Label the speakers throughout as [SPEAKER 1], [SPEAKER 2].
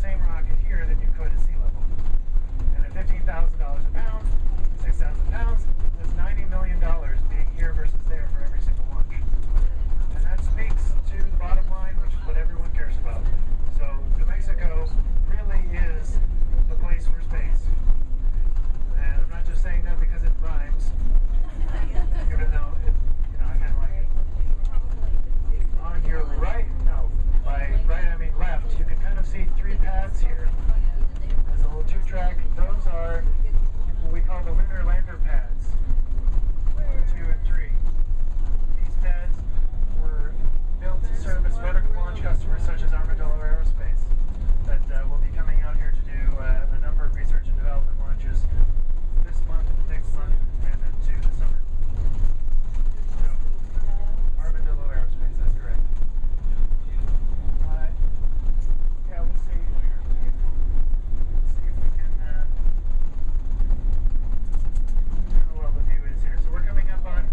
[SPEAKER 1] same rocket here than you could at sea level. And at $15,000 a pound, 6,000 pounds, that's $90 million being here versus there for every single launch. And that speaks to the bottom line, which is what everyone cares about. So New Mexico really is the place for space. And I'm not just saying that because it rhymes, even though it, I kind of like it. On your right, by right I mean left, you can kind of see 3 pads here. There's a little 2-track. Those are what we call the lunar lander pads, 1, 2, and 3. These pads were built to service vertical launch customers such as Armadillo Aerospace that will be coming out here to do a number of research and development launches this month, next month, and into the summer. So, Armadillo Aerospace, that's correct. Yeah, we'll see. See if we can how well the view is here. So we're coming up on,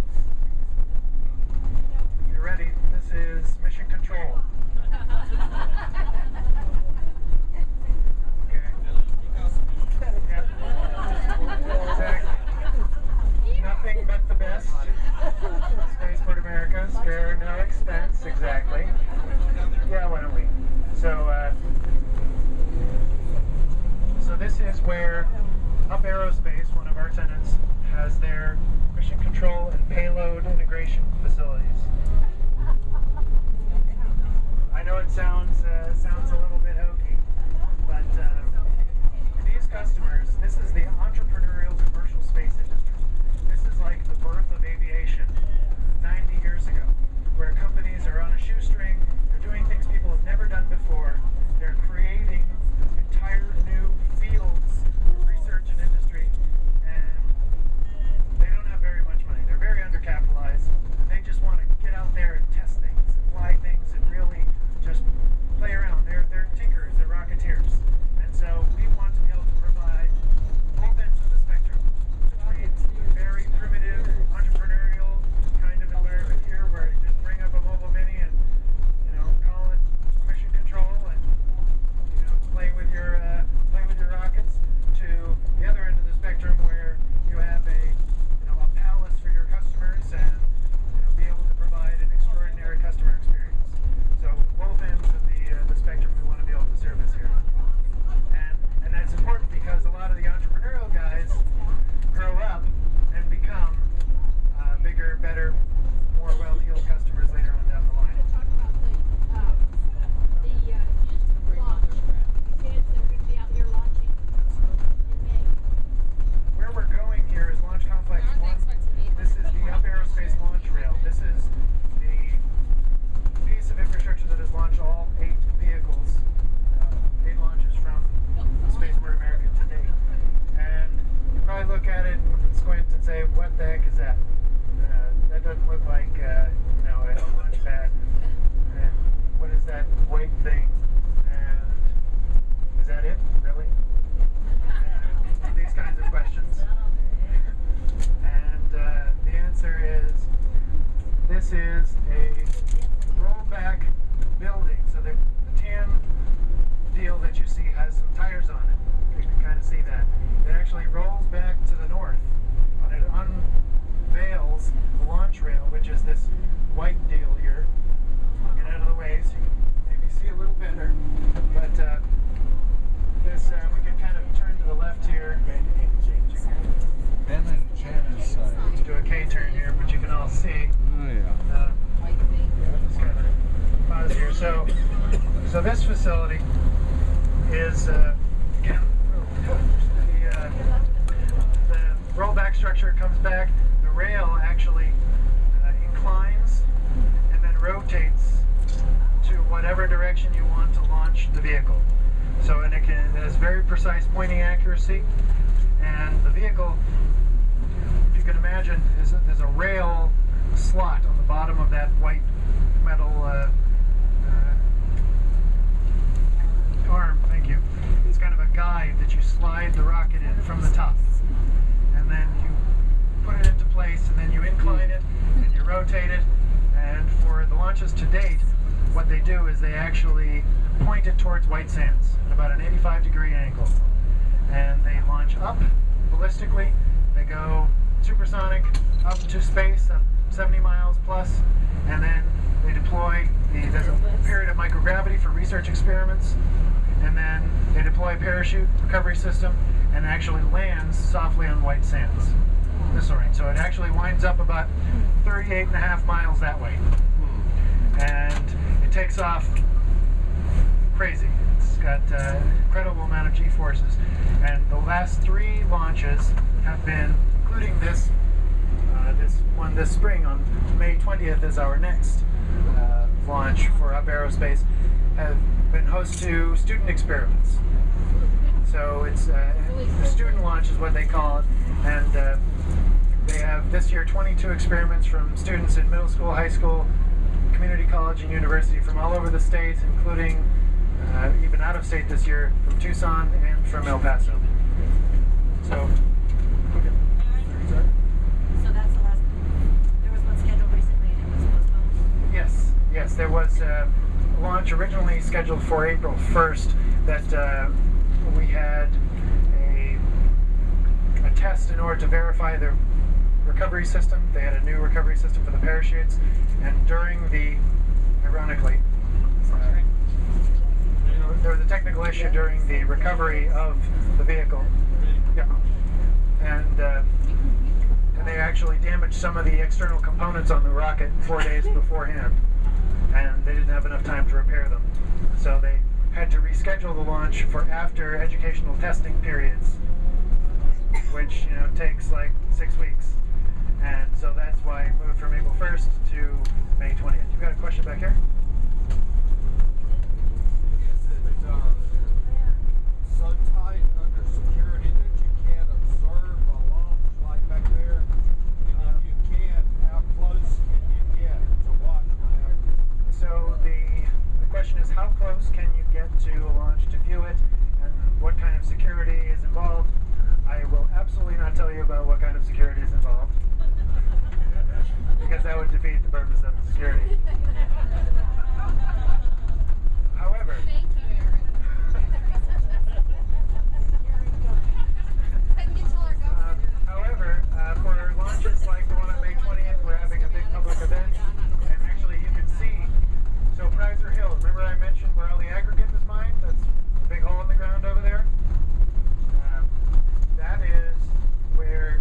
[SPEAKER 1] if you're ready, this is mission control. Exactly. Nothing but the best. Spaceport America, spare no expense. Exactly. Yeah, why don't we? So this is where Up Aerospace, one of our tenants, has their mission control and payload integration facilities. I know it sounds a little bit hokey, but for these customers, this is the entrepreneurial commercial space industry. This is like the birth of aviation 90 years ago, where companies are on a shoestring, they're doing things people have never done before, they're creating entire new fields of research and industry, and they don't have very much money. They're very undercapitalized, and they just want to get out there and test things, and fly things, and really just play around. They're tinkers, they're rocketeers. And so we want to be able to provide both ends of the spectrum between a very primitive, entrepreneurial kind of environment here where you just bring up a mobile mini and, call it mission control and, play with your rockets, to the other end of the spectrum where you have a palace for your customers and, be able to provide an extraordinary customer experience. So both ends of the spectrum we want to be able to service here. And that's important because a lot of the entrepreneurial guys grow up and become bigger, better, more well-heeled customers later on down the line.
[SPEAKER 2] Talk about the Houston launch. The kids that are going to be out here launching in May.
[SPEAKER 1] Where we're going here is Launch Complex 1. This is the Up Aerospace launch rail. This is the piece of infrastructure that has launched all 8 vehicles, 8 launches from Spaceport America to date. And you probably look at it and squint and say, what the heck is that? That doesn't look like a launch pad. And what is that white thing? And is that it? Really? And these kinds of questions. And the answer is, this is a rollback building. So the tan deal that you see has some tires on it. You can kind of see that. It actually rolls back to the north. And it unveils the launch rail, which is this white deal here. I'll get out of the way so you can maybe see a little better. But this, we can kind of turn to the left here.
[SPEAKER 3] Ben and Janice side.
[SPEAKER 1] Let's do a K-turn here, but you can all see.
[SPEAKER 3] Oh yeah.
[SPEAKER 1] Just kind of pause here. So this facility is again the rollback structure comes back. The rail actually inclines and then rotates to whatever direction you want to launch the vehicle. So it has very precise pointing accuracy, and the vehicle, if you can imagine, there's a rail slot on the bottom of that white metal arm. Thank you. It's kind of a guide that you slide the rocket in from the top, and then you put it into place, and then you incline it and you rotate it. And for the launches to date, what they do is they actually pointed towards White Sands at about an 85-degree angle. And they launch up ballistically. They go supersonic up to space, up 70 miles plus, and then they deploy. There's a period of microgravity for research experiments, and then they deploy a parachute recovery system and actually lands softly on White Sands. Missile range. So it actually winds up about 38.5 miles that way. And it takes off crazy. It's got an incredible amount of G-forces. And the last 3 launches have been, including this one this spring on May 20th is our next launch for Up Aerospace, have been host to student experiments. So it's the student launch is what they call it, and they have this year 22 experiments from students in middle school, high school, community college, and university from all over the state, including even out of state this year from Tucson and from El Paso. So.
[SPEAKER 4] So that's the last. There was one scheduled recently and it was postponed.
[SPEAKER 1] Yes, there was a launch originally scheduled for April 1st that we had a test in order to verify the recovery system. They had a new recovery system for the parachutes, and during the, ironically, there was a technical issue during the recovery of the vehicle. Yeah. And they actually damaged some of the external components on the rocket 4 days beforehand, and they didn't have enough time to repair them. So they had to reschedule the launch for after educational testing periods, which takes like 6 weeks. And so that's why it moved from April 1st to May 20th. You've got a question back here?
[SPEAKER 3] So tight under security that you can't observe a launch like back there? And if you can, how close can you get to watch what happens?
[SPEAKER 1] So the question is, how close can you get to a launch to view it, and what kind of security is involved? I will absolutely not tell you about what kind of security is involved, because that would defeat the purpose of the security. However,
[SPEAKER 2] Thank you, Aaron. Couldn't get till our governor.
[SPEAKER 1] however, for launches like the one on May 20th, we're having a big public event, and actually you can see, so Prizer Hill, remember I mentioned where all the aggregate was mined? That's a big hole in the ground over there. That is where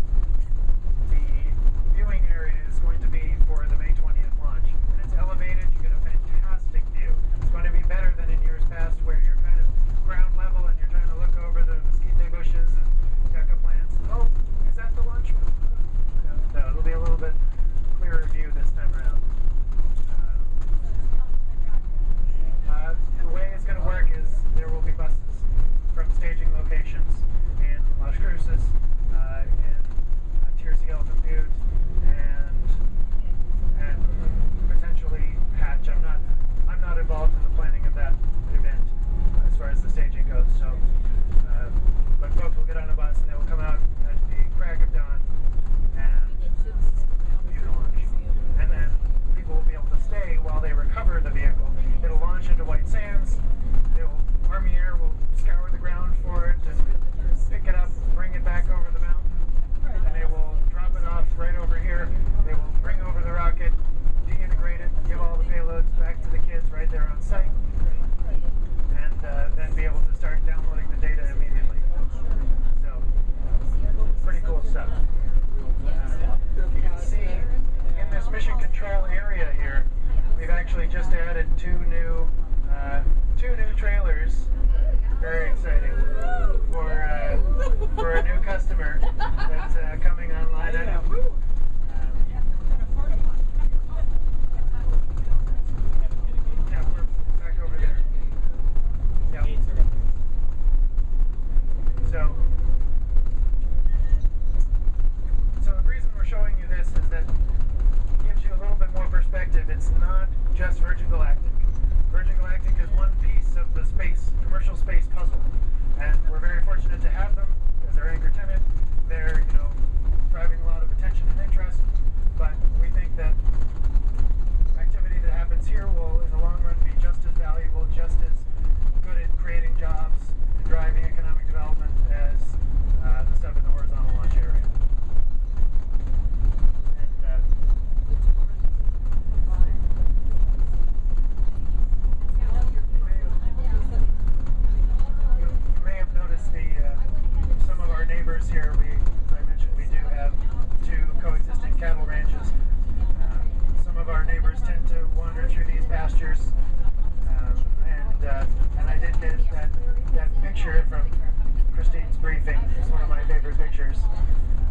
[SPEAKER 1] briefing. It's one of my favorite pictures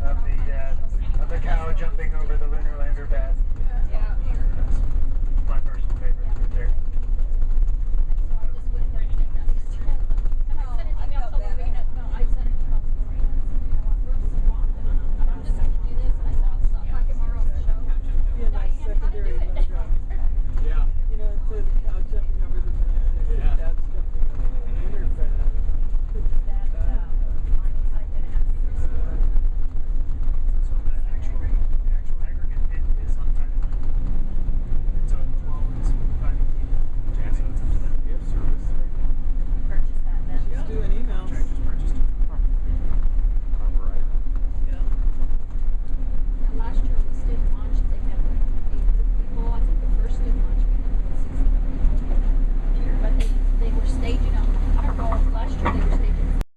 [SPEAKER 1] of the cow jumping over the lunar lander pad.
[SPEAKER 2] Yeah.
[SPEAKER 1] My personal favorite right there.